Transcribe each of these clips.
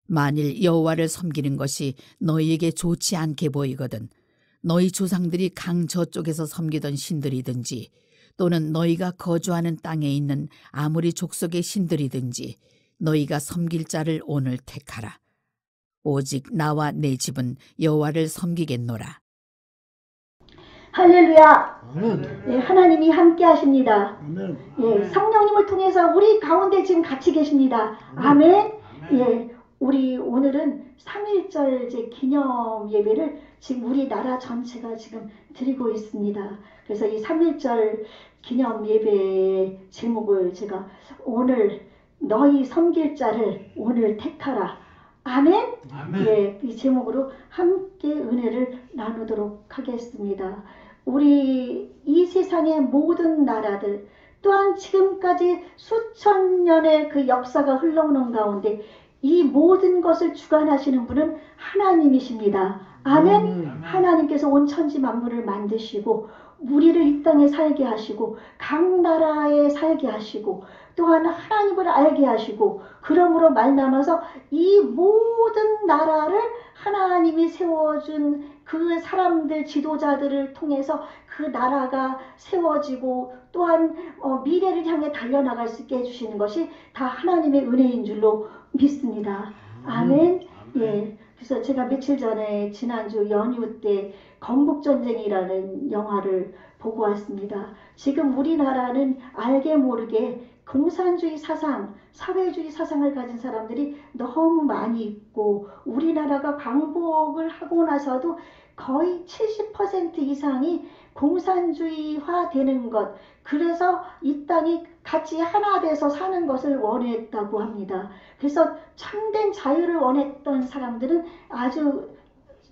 만일 여호와를 섬기는 것이 너희에게 좋지 않게 보이거든 너희 조상들이 강 저쪽에서 섬기던 신들이든지 또는 너희가 거주하는 땅에 있는 아무리 족속의 신들이든지 너희가 섬길 자를 오늘 택하라. 오직 나와 내 집은 여호와를 섬기겠노라. 할렐루야. 아멘. 예, 하나님이 함께 하십니다. 아멘. 예, 성령님을 통해서 우리 가운데 지금 같이 계십니다. 아멘. 예, 우리 오늘은 3.1절 기념 예배를 지금 우리나라 전체가 지금 드리고 있습니다. 그래서 이 3.1절 기념 예배 제목을 제가 오늘 너희 섬길 자를 오늘 택하라. 아멘. 아멘. 예, 이 제목으로 함께 은혜를 나누도록 하겠습니다. 우리 이 세상의 모든 나라들 또한 지금까지 수천 년의 그 역사가 흘러오는 가운데 이 모든 것을 주관하시는 분은 하나님이십니다. 아멘. 하나님께서 온 천지 만물을 만드시고 우리를 이 땅에 살게 하시고 각 나라에 살게 하시고 또한 하나님을 알게 하시고 그러므로 말미암아서 이 모든 나라를 하나님이 세워준 그 사람들 지도자들을 통해서 그 나라가 세워지고 또한 미래를 향해 달려나갈 수 있게 해주시는 것이 다 하나님의 은혜인 줄로 믿습니다. 아멘. 예. 그래서 제가 며칠 전에 지난주 연휴 때 건국전쟁이라는 영화를 보고 왔습니다. 지금 우리나라는 알게 모르게 공산주의 사상, 사회주의 사상을 가진 사람들이 너무 많이 있고 우리나라가 광복을 하고 나서도 거의 70% 이상이 공산주의화 되는 것, 그래서 이 땅이 같이 하나 돼서 사는 것을 원했다고 합니다. 그래서 참된 자유를 원했던 사람들은 아주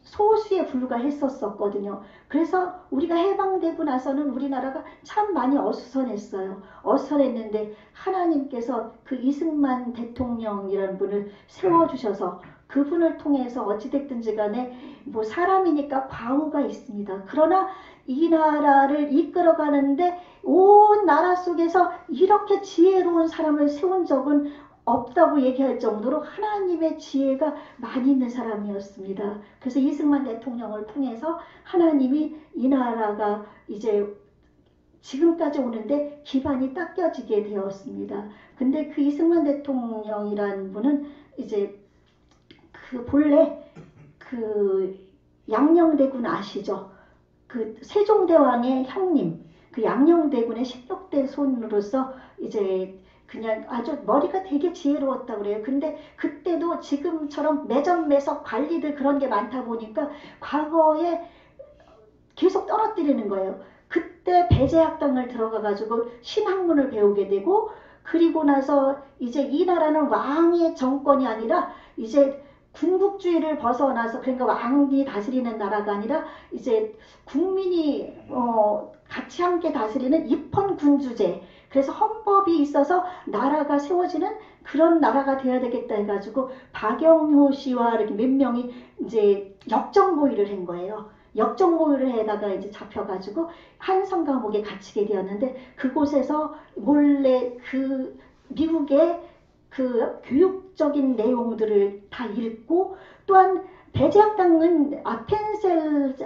소수에 불과했었거든요. 그래서 우리가 해방되고 나서는 우리나라가 참 많이 어수선했어요. 어수선했는데 하나님께서 그 이승만 대통령이라는 분을 세워주셔서 그분을 통해서 어찌됐든지 간에 뭐 사람이니까 과오가 있습니다. 그러나 이 나라를 이끌어가는데 온 나라 속에서 이렇게 지혜로운 사람을 세운 적은 없다고 얘기할 정도로 하나님의 지혜가 많이 있는 사람이었습니다. 그래서 이승만 대통령을 통해서 하나님이 이 나라가 이제 지금까지 오는데 기반이 닦여지게 되었습니다. 근데 그 이승만 대통령이라는 분은 이제 그 본래 그 양녕대군 아시죠? 그 세종대왕의 형님, 그 양녕대군의 16대 손으로서 이제 그냥 아주 머리가 되게 지혜로웠다고 그래요. 근데 그때도 지금처럼 매점매석 관리들 그런 게 많다 보니까 과거에 계속 떨어뜨리는 거예요. 그때 배제학당을 들어가가지고 신학문을 배우게 되고 그리고 나서 이제 이 나라는 왕의 정권이 아니라 이제 군국주의를 벗어나서 그러니까 왕이 다스리는 나라가 아니라 이제 국민이 같이 함께 다스리는 입헌군주제 그래서 헌법이 있어서 나라가 세워지는 그런 나라가 되어야 되겠다 해가지고 박영효 씨와 이렇게 몇 명이 이제 역정모의를 한 거예요. 역정모의를 해다가 이제 잡혀가지고 한성 감옥에 갇히게 되었는데 그곳에서 몰래 그 미국의 그 교육적인 내용들을 다 읽고 또한 배제학당은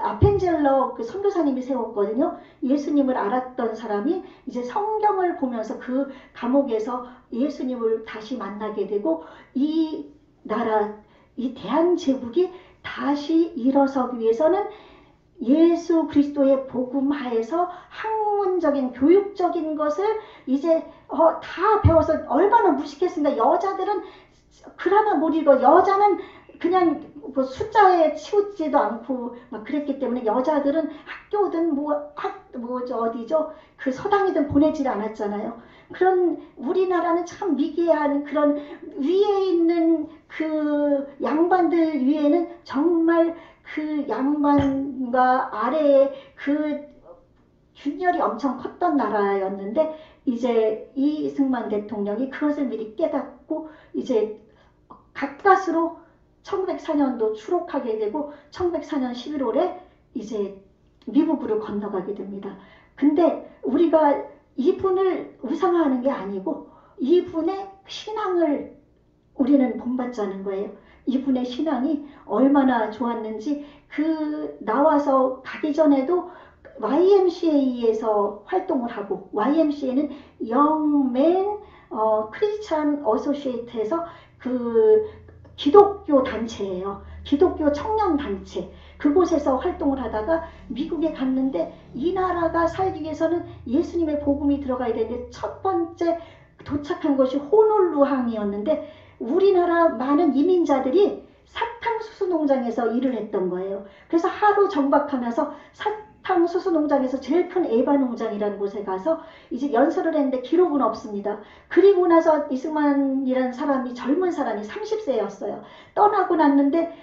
아펜젤러 그 선교사님이 세웠거든요. 예수님을 알았던 사람이 이제 성경을 보면서 그 감옥에서 예수님을 다시 만나게 되고 이 나라, 이 대한제국이 다시 일어서기 위해서는 예수 그리스도의 복음 하에서 학문적인 교육적인 것을 이제 다 배워서 얼마나 무식했습니다. 여자들은 그나마 못 읽어. 여자는 그냥 뭐 숫자에 치우지도 않고 막 그랬기 때문에 여자들은 학교든 어디죠? 그 서당이든 보내질 않았잖아요. 그런 우리나라는 참 미개한 그런 위에 있는 그 양반들 위에는 정말 그 양반과 아래에 그 균열이 엄청 컸던 나라였는데 이제 이승만 대통령이 그것을 미리 깨닫고 이제 가까스로 1904년도 추록하게 되고 1904년 11월에 이제 미국으로 건너가게 됩니다. 근데 우리가 이분을 우상화하는 게 아니고 이분의 신앙을 우리는 본받자는 거예요. 이분의 신앙이 얼마나 좋았는지 나와서 가기 전에도 YMCA에서 활동을 하고, YMCA는 영맨 크리스찬 어소시에이트에서 기독교 단체예요. 기독교 청년 단체. 그곳에서 활동을 하다가 미국에 갔는데, 이 나라가 살기 위해서는 예수님의 복음이 들어가야 되는데 첫 번째 도착한 것이 호놀루항이었는데, 우리나라 많은 이민자들이 사탕수수 농장에서 일을 했던 거예요. 그래서 하루 정박하면서 사탕수수 농장에서 제일 큰 에바 농장이라는 곳에 가서 이제 연설을 했는데 기록은 없습니다. 그리고 나서 이승만이라는 사람이, 젊은 사람이 30세였어요. 떠나고 났는데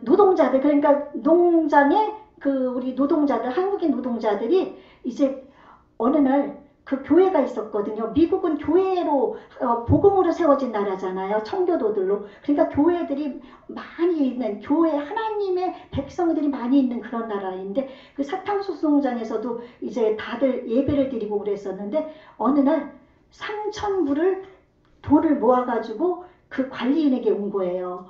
노동자들, 그러니까 농장에 우리 노동자들, 한국인 노동자들이 이제 어느 날 교회가 있었거든요. 미국은 교회로 복음으로 세워진 나라잖아요. 청교도들로. 그러니까 교회들이 많이 있는, 교회 하나님의 백성들이 많이 있는 그런 나라인데, 그 사탕수수 농장에서도 이제 다들 예배를 드리고 그랬었는데, 어느 날 3,000불을 돈을 모아가지고 그 관리인에게 온 거예요.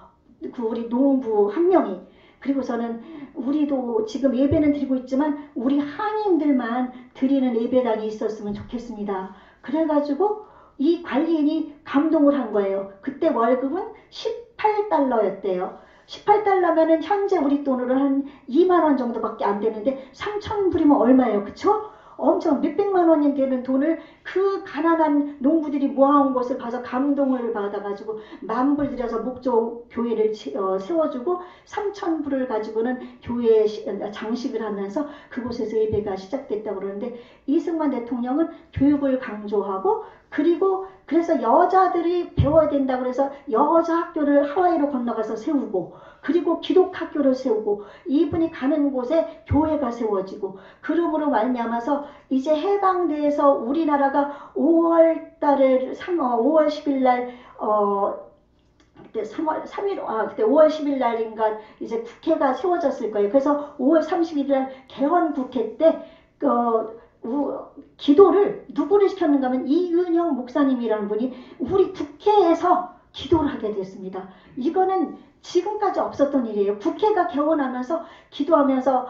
우리 농부 한 명이. 그리고서는 우리도 지금 예배는 드리고 있지만 우리 한인들만 드리는 예배당이 있었으면 좋겠습니다. 그래가지고 이 관리인이 감동을 한 거예요. 그때 월급은 $18였대요. 18달러면은 현재 우리 돈으로 한 2만 원 정도밖에 안 되는데 3,000불이면 얼마예요? 그쵸? 엄청 몇백만 원이 되는 돈을 그 가난한 농부들이 모아온 것을 봐서 감동을 받아가지고 10,000불 들여서 목조 교회를 세워주고 3,000불을 가지고는 교회에 장식을 하면서 그곳에서 예배가 시작됐다고 그러는데, 이승만 대통령은 교육을 강조하고, 그리고 그래서 여자들이 배워야 된다고 해서 여자 학교를 하와이로 건너가서 세우고, 그리고 기독학교를 세우고, 이분이 가는 곳에 교회가 세워지고, 그러므로 말미암아서 이제 해방돼서 우리나라가 5월 10일 날 그때 3월 3일 그때 5월 10일 날인가 이제 국회가 세워졌을 거예요. 그래서 5월 31일 날 개헌 국회 때 기도를 누구를 시켰는가 하면 이은영 목사님이라는 분이 우리 국회에서 기도를 하게 됐습니다. 이거는 지금까지 없었던 일이에요. 국회가 개원하면서 기도하면서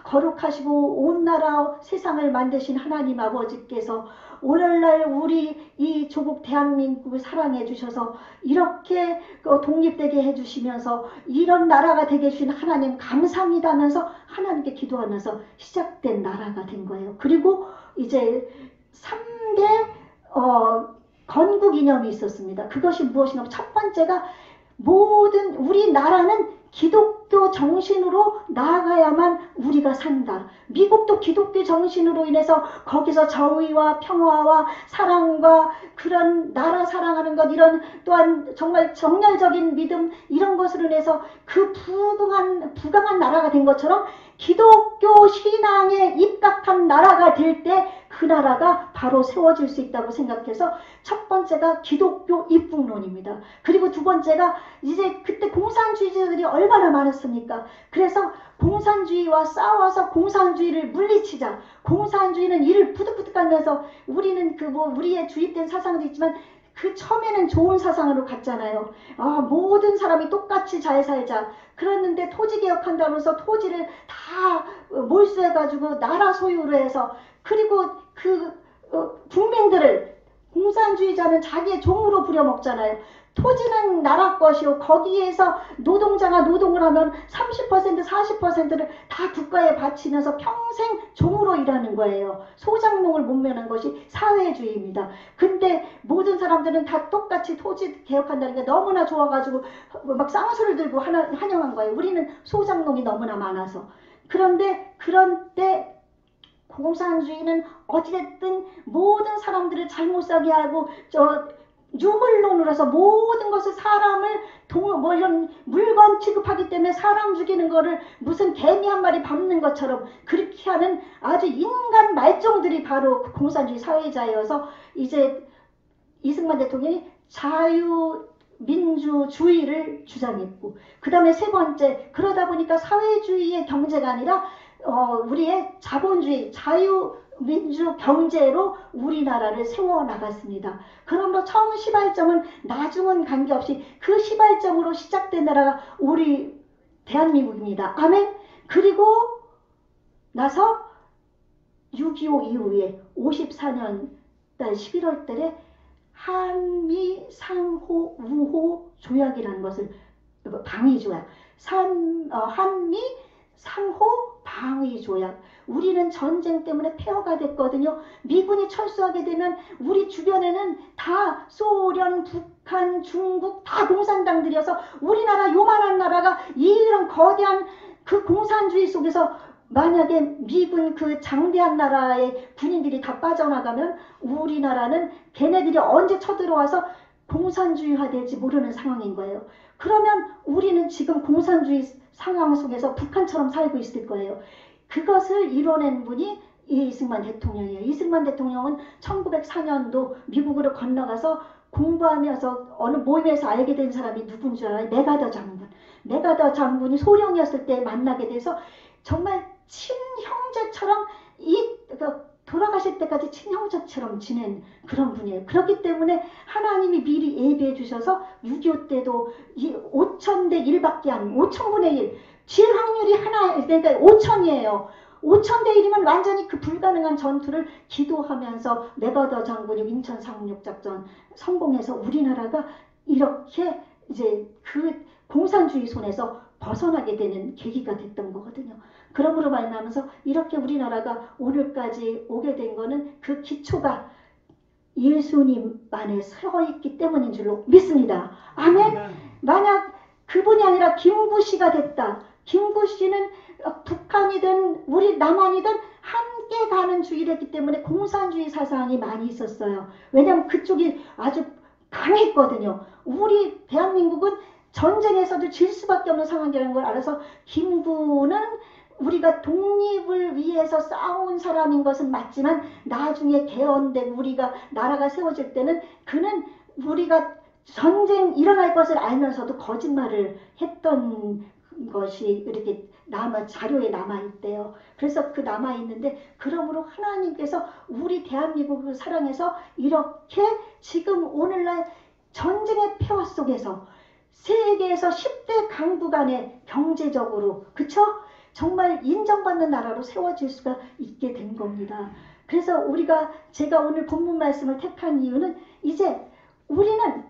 거룩하시고 온 나라 세상을 만드신 하나님 아버지께서 오늘날 우리 이 조국 대한민국을 사랑해 주셔서 이렇게 독립되게 해주시면서 이런 나라가 되게 해주신 하나님 감사합니다 하면서 하나님께 기도하면서 시작된 나라가 된 거예요. 그리고 이제 3대 건국 이념이 있었습니다. 그것이 무엇인가? 첫 번째가 모든 우리나라는 기독교 정신으로 나아가야만 우리가 산다. 미국도 기독교 정신으로 인해서 거기서 정의와 평화와 사랑과 그런 나라 사랑하는 것, 이런 또한 정말 정열적인 믿음, 이런 것으로 인해서 그 부강한 나라가 된 것처럼 기독교 신앙에 입각한 나라가 될 때 그 나라가 바로 세워질 수 있다고 생각해서 첫 번째가 기독교 입국론입니다. 그리고 두 번째가 이제 그때 공산주의자들이 얼마나 많았습니까? 그래서 공산주의와 싸워서 공산주의를 물리치자. 공산주의는 이를 부득부득 하면서 우리는 우리의 주입된 사상도 있지만 그 처음에는 좋은 사상으로 갔잖아요. 모든 사람이 똑같이 잘 살자. 그랬는데 토지개혁한다고 해서 토지를 다 몰수해가지고 나라 소유로 해서, 그리고 국민들을, 공산주의자는 자기의 종으로 부려먹잖아요. 토지는 나라 것이요. 거기에서 노동자가 노동을 하면 30%, 40%를 다 국가에 바치면서 평생 종으로 일하는 거예요. 소작농을 목매는 것이 사회주의입니다. 근데 모든 사람들은 다 똑같이 토지 개혁한다는 게 너무나 좋아가지고 막 쌍수를 들고 환영한 거예요. 우리는 소작농이 너무나 많아서. 그런데 그런 때 공산주의는 어찌됐든 모든 사람들을 잘못 사게 하고 유물론으로 해서 모든 것을 사람을 이런 물건 취급하기 때문에 사람 죽이는 거를 무슨 개미 한 마리 밟는 것처럼 그렇게 하는 아주 인간 말종들이 바로 공산주의 사회자여서 이제 이승만 대통령이 자유민주주의를 주장했고, 그 다음에 세 번째, 그러다 보니까 사회주의의 경제가 아니라 우리의 자본주의, 민주 경제로 우리나라를 세워나갔습니다. 그러므로 처음 시발점은 나중은 관계없이 그 시발점으로 시작된 나라가 우리 대한민국입니다. 아멘. 그리고 나서 6.25 이후에 54년 11월 달에 한미 상호 우호 조약이라는 것을 방위 조약, 한미 상호 방위 조약. 우리는 전쟁 때문에 폐허가 됐거든요. 미군이 철수하게 되면 우리 주변에는 다 소련, 북한, 중국 다 공산당들이어서 우리나라 요만한 나라가 이런 거대한 그 공산주의 속에서 만약에 미군 그 장대한 나라의 군인들이 다 빠져나가면 우리나라는 걔네들이 언제 쳐들어와서 공산주의화 될지 모르는 상황인 거예요. 그러면 우리는 지금 공산주의 상황 속에서 북한처럼 살고 있을 거예요. 그것을 이뤄낸 분이 이승만 대통령이에요. 이승만 대통령은 1904년도 미국으로 건너가서 공부하면서 어느 모임에서 알게 된 사람이 누군 줄 알아요? 메가더 장군. 메가더 장군이 소령이었을 때 만나게 돼서 정말 친형제처럼 돌아가실 때까지 친형제처럼 지낸 그런 분이에요. 그렇기 때문에 하나님이 미리 예비해 주셔서 6.25 때도 5,000대 1밖에 안 5,000분의 1 질 확률이 그러니까 5,000이에요. 5,000대 1이면 완전히 그 불가능한 전투를 기도하면서 메가더 장군이 인천 상륙작전 성공해서 우리나라가 이렇게 이제 그 공산주의 손에서 벗어나게 되는 계기가 됐던 거거든요. 그러므로 말미암아서 이렇게 우리나라가 오늘까지 오게 된 거는 그 기초가 예수님 안에 서있기 때문인 줄로 믿습니다. 아멘. 만약 그분이 아니라 김구씨가 됐다. 김구씨는 북한이든 우리 남한이든 함께 가는 주의였기 때문에 공산주의 사상이 많이 있었어요. 왜냐하면 그쪽이 아주 강했거든요. 우리 대한민국은 전쟁에서도 질 수밖에 없는 상황이라는 걸 알아서 김구는 우리가 독립을 위해서 싸운 사람인 것은 맞지만 나중에 개헌되고 우리가 나라가 세워질 때는 그는 우리가 전쟁 일어날 것을 알면서도 거짓말을 했던 것이 이렇게 자료에 남아있대요. 그래서 그 남아있는데 그러므로 하나님께서 우리 대한민국을 사랑해서 이렇게 지금 오늘날 전쟁의 폐허 속에서 세계에서 10대 강국 간의 경제적으로 그쵸? 정말 인정받는 나라로 세워질 수가 있게 된 겁니다. 그래서 제가 오늘 본문 말씀을 택한 이유는 이제 우리는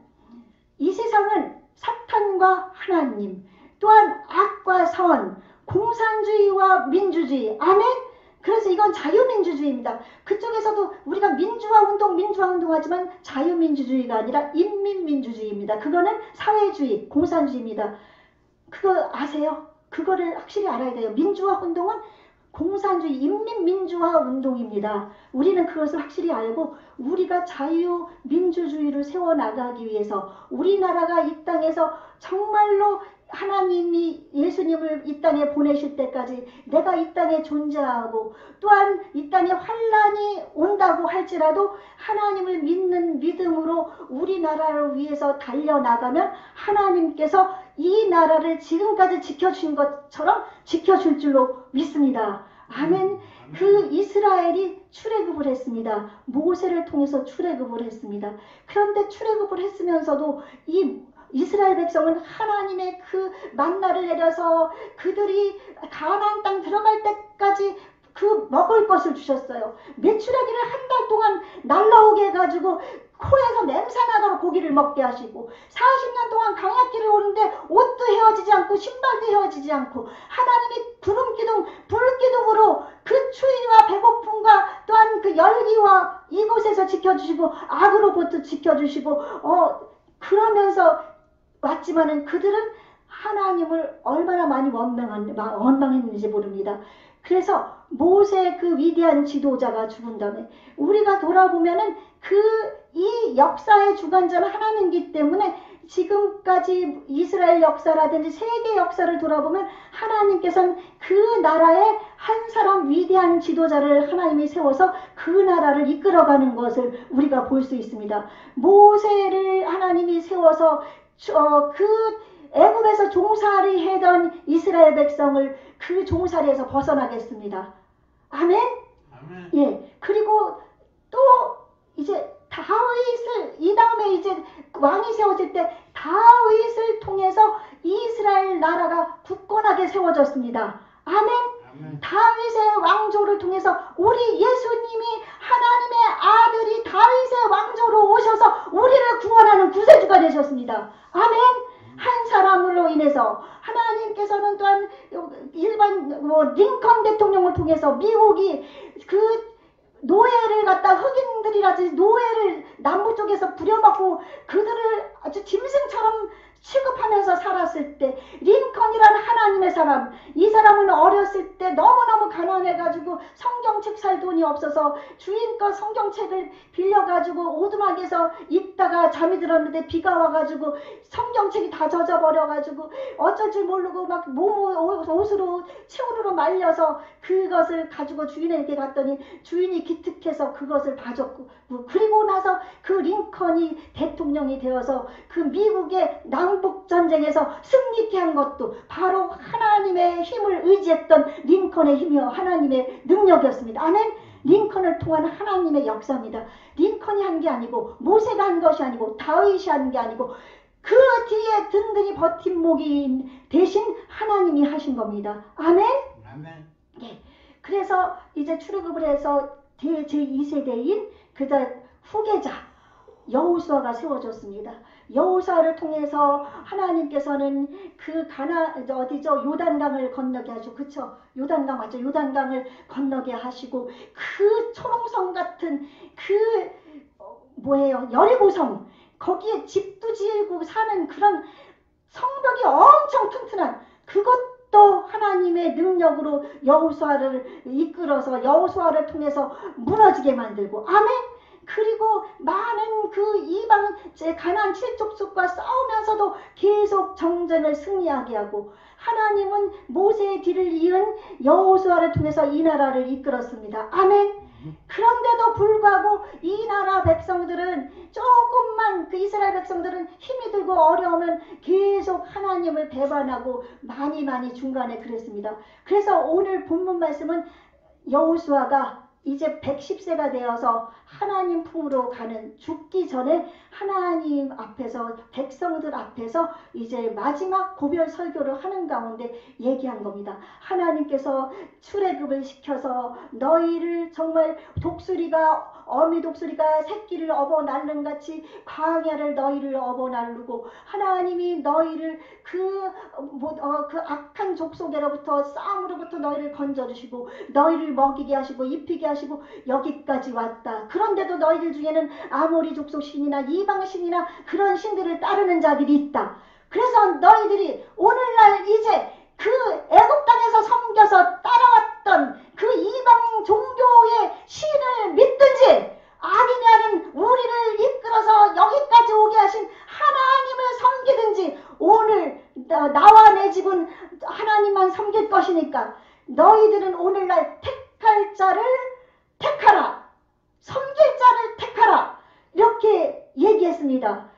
이 세상은 사탄과 하나님 또한 악과 선 공산주의와 민주주의 아멘. 그래서 이건 자유민주주의입니다. 그쪽에서도 우리가 민주화 운동 하지만 자유민주주의가 아니라 인민민주주의입니다. 그거는 사회주의 공산주의입니다. 그거 아세요? 그거를 확실히 알아야 돼요. 민주화 운동은 공산주의 인민민주화 운동입니다. 우리는 그것을 확실히 알고 우리가 자유민주주의를 세워나가기 위해서 우리나라가 이 땅에서 정말로 하나님이 예수님을 이 땅에 보내실 때까지 내가 이 땅에 존재하고 또한 이 땅에 환란이 온다고 할지라도 하나님을 믿는 믿음으로 우리나라를 위해서 달려나가면 하나님께서 이 나라를 지금까지 지켜준 것처럼 지켜줄 줄로 믿습니다. 아멘. 그 이스라엘이 출애굽을 했습니다. 모세를 통해서 출애굽을 했습니다. 그런데 출애굽을 했으면서도 이 이스라엘 백성은 하나님의 그 만나를 내려서 그들이 가나안 땅 들어갈 때까지 그 먹을 것을 주셨어요. 메추라기를 한 달 동안 날라오게 해가지고 코에서 냄새 나도록 고기를 먹게 하시고 40년 동안 광야길을 오는데 옷도 헤어지지 않고 신발도 헤어지지 않고 하나님이 구름기둥 불기둥으로 그 추위와 배고픔과 또한 그 열기와 이곳에서 지켜주시고 악으로부터 지켜주시고 그러면서 왔지만은 그들은 하나님을 얼마나 많이 원망했는지 모릅니다. 그래서 모세 그 위대한 지도자가 죽은 다음에 우리가 돌아보면은 이 역사의 주관자는 하나님이기 때문에 지금까지 이스라엘 역사라든지 세계 역사를 돌아보면 하나님께서는 그 나라의 한 사람 위대한 지도자를 하나님이 세워서 그 나라를 이끌어가는 것을 우리가 볼 수 있습니다. 모세를 하나님이 세워서 애굽에서 종살이 하던 이스라엘 백성을 그 종살이에서 벗어나겠습니다. 아멘? 예, 그리고 또 이제 다윗을 이 다음에 이제 왕이 세워질 때 다윗을 통해서 이스라엘 나라가 굳건하게 세워졌습니다. 아멘. 다윗의 왕조를 통해서 우리 예수님이 하나님의 아들이 다윗의 왕조로 오셔서 우리를 구원하는 구세주가 되셨습니다. 아멘. 한 사람으로 인해서 하나님께서는 또한 일반 링컨 대통령을 통해서 미국이 그 노예를 갖다 흑인들이라든지 노예를 남부 쪽에서 부려먹고 그들을 아주 짐승처럼 취급하면서 살았을 때 링컨이라는 하나님의 사람, 이 사람은 어렸을 때 너무너무 가난해가지고 성경책 살 돈이 없어서 주인 거 성경책을 빌려가지고 오두막에서 읽다가 잠이 들었는데 비가 와가지고 성경책이 다 젖어버려가지고 어쩔 줄 모르고 막 옷으로 채우로 말려서 그것을 가지고 주인에게 갔더니 주인이 기특해서 그것을 봐줬고, 그리고 나서 그 링컨이 대통령이 되어서 그 미국의 남북전쟁에서 승리케 한 것도 바로 하나님의 힘을 의지했던 링컨의 힘이요 하나님의 능력이었습니다. 아멘. 링컨을 통한 하나님의 역사입니다. 링컨이 한 게 아니고 모세가 한 것이 아니고 다윗이 한 게 아니고 그 뒤에 든든히 버틴 목이 대신 하나님이 하신 겁니다. 아멘. 아멘. 예. 그래서 이제 출애굽을 해서 제2세대인 그다 후계자 여호수아가 세워졌습니다. 여호수아를 통해서 하나님께서는 그 요단강을 건너게 하시고, 그쵸? 요단강 맞죠? 요단강을 건너게 하시고 그 초롱성 같은 여리고성 거기에 집도 지으고 사는 그런 성벽이 엄청 튼튼한 그것도 하나님의 능력으로 여호수아를 이끌어서 여호수아를 통해서 무너지게 만들고, 아멘. 그리고 많은 그 이방 가나안 7족속과 싸우면서도 계속 정전을 승리하게 하고, 하나님은 모세의 뒤를 이은 여호수아를 통해서 이 나라를 이끌었습니다. 아멘. 그런데도 불구하고 이 나라 백성들은 조금만 그 이스라엘 백성들은 힘이 들고 어려우면 계속 하나님을 배반하고 많이 중간에 그랬습니다. 그래서 오늘 본문 말씀은 여호수아가 이제 110세가 되어서 하나님 품으로 가는, 죽기 전에 하나님 앞에서 백성들 앞에서 이제 마지막 고별 설교를 하는 가운데 얘기한 겁니다. 하나님께서 출애굽을 시켜서 너희를 정말 어미 독수리가 새끼를 업어 날른 같이 광야를 너희를 업어 날르고, 하나님이 너희를 그 악한 족속에로부터 싸움으로부터 너희를 건져주시고 너희를 먹이게 하시고 입히게 하시고 여기까지 왔다. 그런데도 너희들 중에는 아모리 족속 신이나 이방 신이나 그런 신들을 따르는 자들이 있다. 그래서 너희들이 오늘날 이제 그 애굽 땅에서 섬겨서 따라왔던 그 이방 종교의 신을 믿든지 아니면은 우리를 이끌어서 여기까지 오게 하신 하나님을 섬기든지, 오늘 나와 내 집은 하나님만 섬길 것이니까 너희들은 오늘날 택할 자를 택하라, 섬길 자를 택하라, 이렇게 얘기했습니다.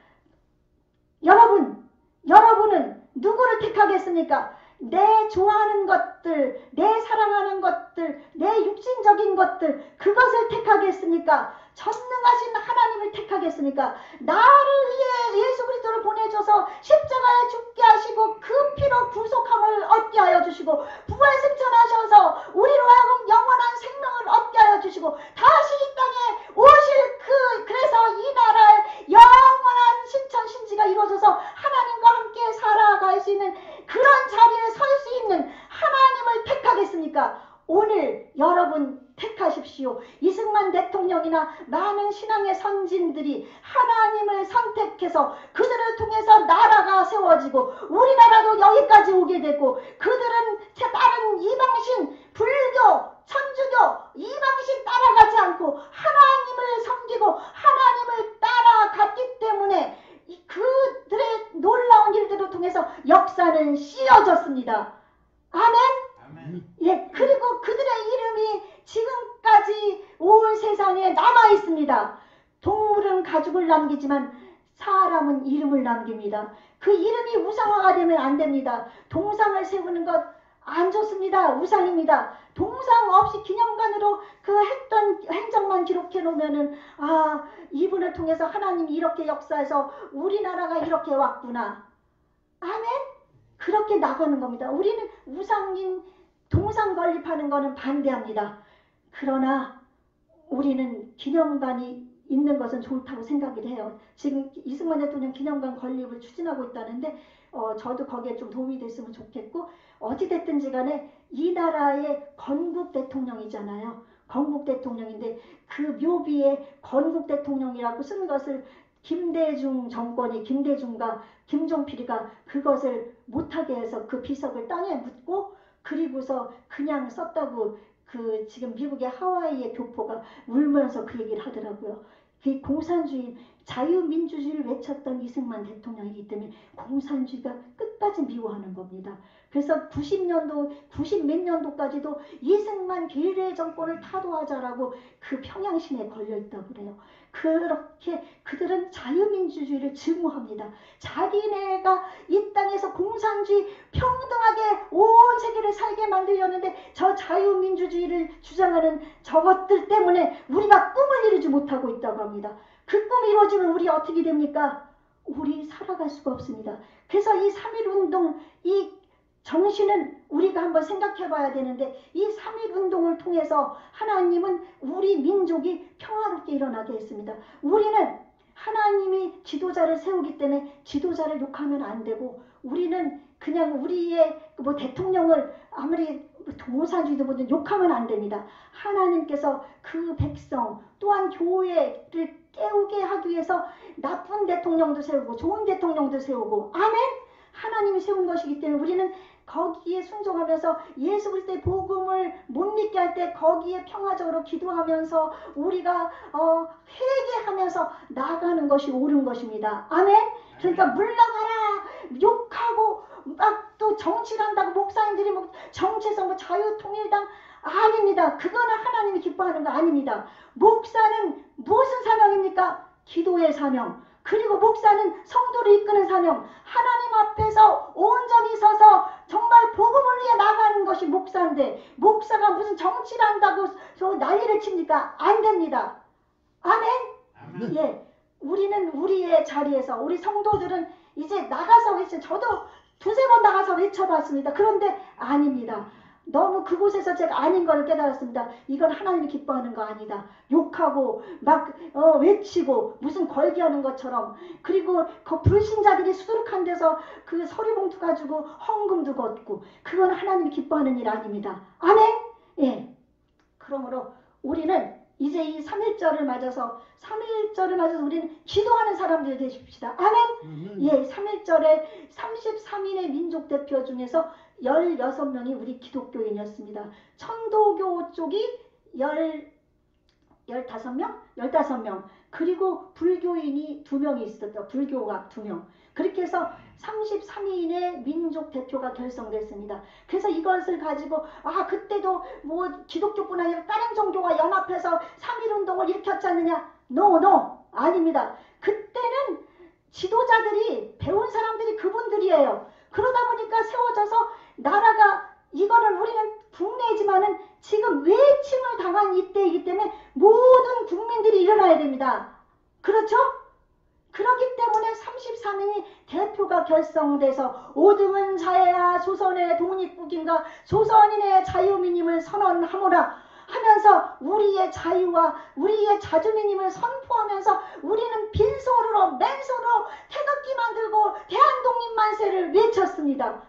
여러분은 누구를 택하겠습니까? 내 좋아하는 것들, 내 사랑하는 것들, 내 육신적인 것들, 그것을 택하겠습니까? 전능하신 하나님을 택하겠습니까? 나를 위해 예수 그리스도를 보내줘서 십자가에 죽게 하시고 그 피로 구속함을 얻게 하여 주시고 부활 승천하셔서 우리로 하여금 영원한 생명을 얻게 하여 주시고 다시 이 땅에 오실 그래서 이 나라의 영원한 신천 신지가 이루어져서 하나님과 함께 살아갈 수 있는 그런 자리에 설 수 있는 하나님을 택하겠습니까? 오늘 여러분 택하십시오. 이승만 대통령이나 많은 신앙의 선진들이 하나님을 선택해서 그들을 통해서 나라가 세워지고 우리나라도 여기까지 오게 되고, 그들은 다른 이방신, 불교, 천주교, 이방신 따라가지 않고 하나님을 섬기고 하나님을 따라갔기 때문에 그들의 놀라운 일들을 통해서 역사는 씌어졌습니다. 아멘. 예, 그리고 그들의 이름이 지금까지 온 세상에 남아 있습니다. 동물은 가죽을 남기지만 사람은 이름을 남깁니다. 그 이름이 우상화가 되면 안 됩니다. 동상을 세우는 것 안 좋습니다. 우상입니다. 동상 없이 기념관으로 그 했던 행적만 기록해 놓으면은 아, 이분을 통해서 하나님이 이렇게 역사해서 우리나라가 이렇게 왔구나. 아멘. 그렇게 나가는 겁니다. 우리는 우상인 동상 건립하는 거는 반대합니다. 그러나 우리는 기념관이 있는 것은 좋다고 생각을 해요. 지금 이승만 대통령 기념관 건립을 추진하고 있다는데 저도 거기에 좀 도움이 됐으면 좋겠고, 어찌됐든지 간에 이 나라의 건국 대통령이잖아요. 건국 대통령인데 그 묘비에 건국 대통령이라고 쓴 것을 김대중 정권이, 김대중과 김종필이가 그것을 못하게 해서 그 비석을 땅에 묻고 그리고서 그냥 썼다고 그 지금 미국의 하와이의 교포가 울면서 그 얘기를 하더라고요. 그 공산주의, 자유민주주의를 외쳤던 이승만 대통령이기 때문에 공산주의가 끝까지 미워하는 겁니다. 그래서 90년도, 90 몇 년도까지도 이승만 비례 정권을 타도하자라고 그 평양심에 걸려있다고 그래요. 그렇게 그들은 자유민주주의를 증오합니다. 자기네가 이 땅에서 공산주의 평등하게 온 세계를 살게 만들려는데 저 자유민주주의를 주장하는 저것들 때문에 우리가 꿈을 이루지 못하고 있다고 합니다. 그 꿈이 이루어지면 우리 어떻게 됩니까? 우리 살아갈 수가 없습니다. 그래서 이 3.1운동, 이 정신은 우리가 한번 생각해 봐야 되는데, 이 3.1운동을 통해서 하나님은 우리 민족이 평화롭게 일어나게 했습니다. 우리는 하나님이 지도자를 세우기 때문에 지도자를 욕하면 안 되고, 우리는 그냥 우리의 뭐 대통령을 아무리 동산주의도 보든 욕하면 안 됩니다. 하나님께서 그 백성 또한 교회를 깨우게 하기 위해서 나쁜 대통령도 세우고 좋은 대통령도 세우고, 아멘. 하나님이 세운 것이기 때문에 우리는 거기에 순종하면서 예수 그리스도의 복음을 못 믿게 할 때 거기에 평화적으로 기도하면서 우리가 회개하면서 나아가는 것이 옳은 것입니다. 아멘. 그러니까 물러가라 욕하고 막 또 정치를 한다고 목사님들이 뭐 정치에서 뭐 자유통일당 아닙니다. 그거는 하나님이 기뻐하는 거 아닙니다. 목사는 무슨 사명입니까? 기도의 사명. 그리고 목사는 성도를 이끄는 사명. 하나님 앞에서 온전히 서서 정말 복음을 위해 나가는 것이 목사인데, 목사가 무슨 정치를 한다고 저 난리를 칩니까? 안 됩니다. 아멘? 아멘. 예. 우리는 우리의 자리에서, 우리 성도들은 이제 나가서 외쳐, 저도 두세 번 나가서 외쳐봤습니다. 그런데 아닙니다. 너무 그곳에서 제가 아닌 걸 깨달았습니다. 이건 하나님이 기뻐하는 거 아니다. 욕하고 막 외치고 무슨 걸기하는 것처럼, 그리고 그 불신자들이 수두룩한 데서 그 서류봉투 가지고 헌금도 걷고, 그건 하나님이 기뻐하는 일 아닙니다. 아멘. 예. 그러므로 우리는 이제 이 3.1절을 맞아서 우리는 기도하는 사람들 되십시다. 아멘. 예, 3.1절에 33인의 민족 대표 중에서 16명이 우리 기독교인이었습니다. 천도교 쪽이 15명? 15명. 그리고 불교인이 2명이 있었다. 불교가 2명. 그렇게 해서 33인의 민족 대표가 결성됐습니다. 그래서 이것을 가지고 그때도 뭐 기독교뿐 아니라 다른 종교와 연합해서 3.1운동을 일으켰지 않느냐? No. 아닙니다. 그때는 지도자들이, 배운 사람들이 그분들이에요. 그러다 보니까 세워져서 나라가, 이거는 우리는 국내지만은 지금 외침을 당한 이때이기 때문에 모든 국민들이 일어나야 됩니다. 그렇죠? 그렇기 때문에 33인이 대표가 결성돼서 오등은 자애야 조선의 독립국인과 조선인의 자유민임을 선언하노라 하면서 우리의 자유와 우리의 자주민임을 선포하면서 우리는 빈손으로 맨손으로 태극기 만들고 대한독립 만세를 외쳤습니다.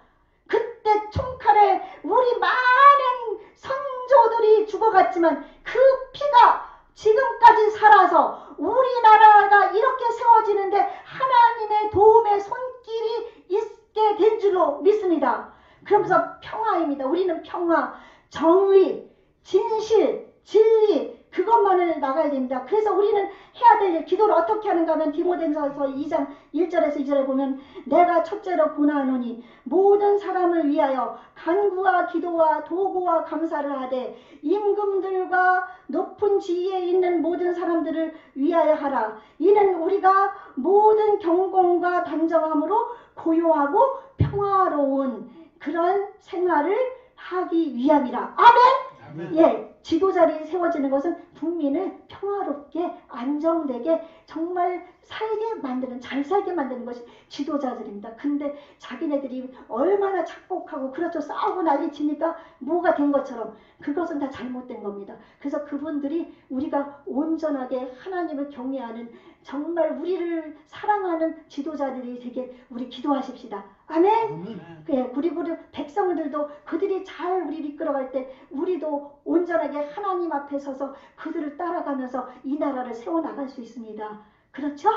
그때 총칼에 우리 많은 선조들이 죽어갔지만 그 피가 지금까지 살아서 우리나라가 이렇게 세워지는데 하나님의 도움의 손길이 있게 된 줄로 믿습니다. 그러면서 평화입니다. 우리는 평화, 정의, 진실, 진리, 그것만을 나가야 됩니다. 그래서 우리는 해야 될 일, 기도를 어떻게 하는가 하면 디모데전서 2장 1절에서 2절에 보면 내가 첫째로 고나노니 모든 사람을 위하여 간구와 기도와 도구와 감사를 하되 임금들과 높은 지위에 있는 모든 사람들을 위하여 하라. 이는 우리가 모든 경공과 단정함으로 고요하고 평화로운 그런 생활을 하기 위함이라. 아멘. 예, 지도자들이 세워지는 것은 국민을 평화롭게 안정되게 정말 살게 만드는, 잘 살게 만드는 것이 지도자들입니다. 근데 자기네들이 얼마나 착복하고 그렇죠, 싸우고 난리치니까 뭐가 된 것처럼 그것은 다 잘못된 겁니다. 그래서 그분들이 우리가 온전하게 하나님을 경외하는 정말 우리를 사랑하는 지도자들이 되게 우리 기도하십시다. 아멘. 예, 그리고 백성들도 그들이 잘 우리를 이끌어갈 때 우리도 온전하게 하나님 앞에 서서 그들을 따라가면서 이 나라를 세워나갈 수 있습니다. 그렇죠?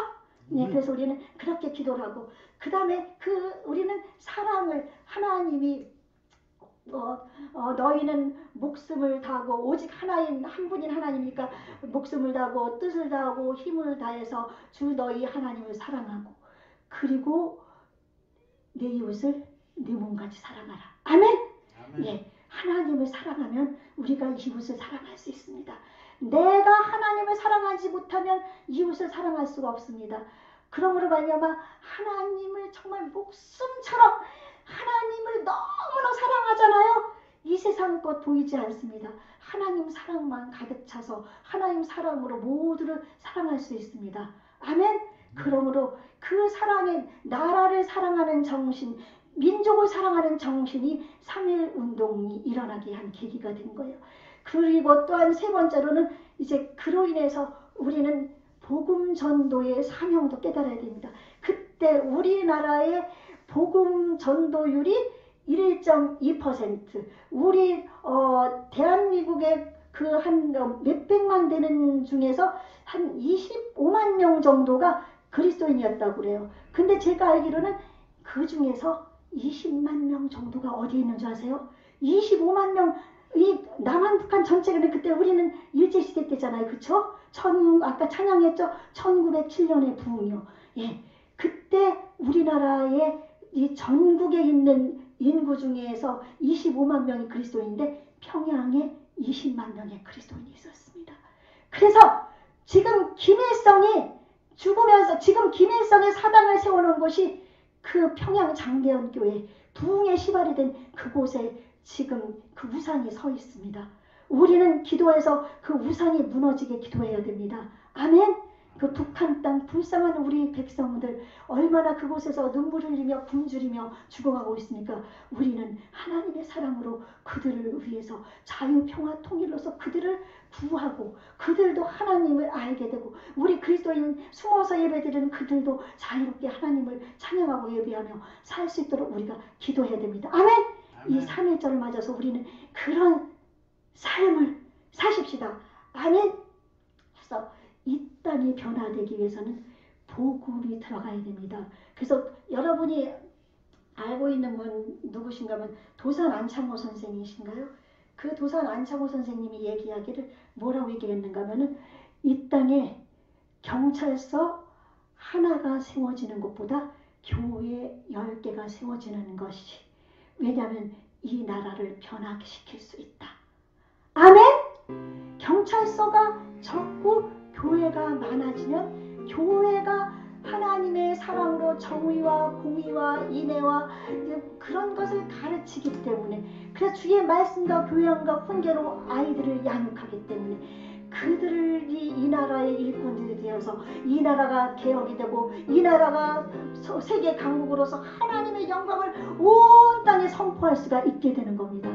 네, 그래서 우리는 그렇게 기도를 하고, 그 다음에 우리는 사랑을, 하나님이 너희는 목숨을 다하고 오직 한 분인 하나님이니까 목숨을 다하고 뜻을 다하고 힘을 다해서 주 너희 하나님을 사랑하고, 그리고 내 이웃을 내 몸같이 사랑하라. 아멘. 예, 하나님을 사랑하면 우리가 이웃을 사랑할 수 있습니다. 내가 하나님을 사랑하지 못하면 이웃을 사랑할 수가 없습니다. 그러므로 말미암아 하나님을 정말 목숨처럼 하나님을 너무나 사랑하잖아요. 이 세상 것 보이지 않습니다. 하나님 사랑만 가득 차서 하나님 사랑으로 모두를 사랑할 수 있습니다. 아멘. 그러므로 그 사랑의, 나라를 사랑하는 정신, 민족을 사랑하는 정신이 3.1 운동이 일어나게 한 계기가 된 거예요. 그리고 또한 세 번째로는 이제 그로 인해서 우리는 복음 전도의 사명도 깨달아야 됩니다. 그때 우리나라의 복음 전도율이 1.2%, 우리 대한민국의 그 한 몇백만 되는 중에서 한 25만 명 정도가 그리스도인이었다고 그래요. 근데 제가 알기로는 그 중에서 20만 명 정도가 어디에 있는 줄 아세요? 25만 명, 이 남한 북한 전체가, 그때 우리는 일제시대 때잖아요. 그쵸? 아까 찬양했죠? 1907년의 부흥이요. 예, 그때 우리나라의 이 전국에 있는 인구 중에서 25만 명이 그리스도인인데 평양에 20만 명의 그리스도인이 있었습니다. 그래서 지금 김일성이 죽으면서 지금 김일성의 사당을 세워놓은 곳이 그 평양 장대현 교회 부흥의 시발이 된 그곳에 지금 그 우상이 서 있습니다. 우리는 기도해서 그 우상이 무너지게 기도해야 됩니다. 아멘. 그 북한 땅 불쌍한 우리 백성들 얼마나 그곳에서 눈물을 흘리며 굶주리며 죽어가고 있습니까? 우리는 하나님의 사랑으로 그들을 위해서 자유, 평화, 통일로서 그들을 구하고 그들도 하나님을 알게 되고, 우리 그리스도인 숨어서 예배드리는 그들도 자유롭게 하나님을 찬양하고 예배하며 살 수 있도록 우리가 기도해야 됩니다. 아멘. 이 3.1절을 맞아서 우리는 그런 삶을 사십시다. 아멘. 그래서 이 땅이 변화되기 위해서는 복음이 들어가야 됩니다. 그래서 여러분이 알고 있는 분 누구신가 하면 도산 안창호 선생이신가요? 그 도산 안창호 선생님이 얘기하기를 뭐라고 얘기했는가 하면은 이 땅에 경찰서 하나가 세워지는 것보다 교회 10개가 세워지는 것이, 왜냐하면 이 나라를 변화시킬 수 있다. 아멘. 경찰서가 적고 교회가 많아지면 교회가 하나님의 사랑으로 정의와 공의와 인애와 그런 것을 가르치기 때문에, 그래서 주의 말씀과 교양과 훈계로 아이들을 양육하기 때문에 그들이 이 나라의 일꾼들이 되어서 이 나라가 개혁이 되고 이 나라가 세계 강국으로서 하나님의 영광을 온 땅에 선포할 수가 있게 되는 겁니다.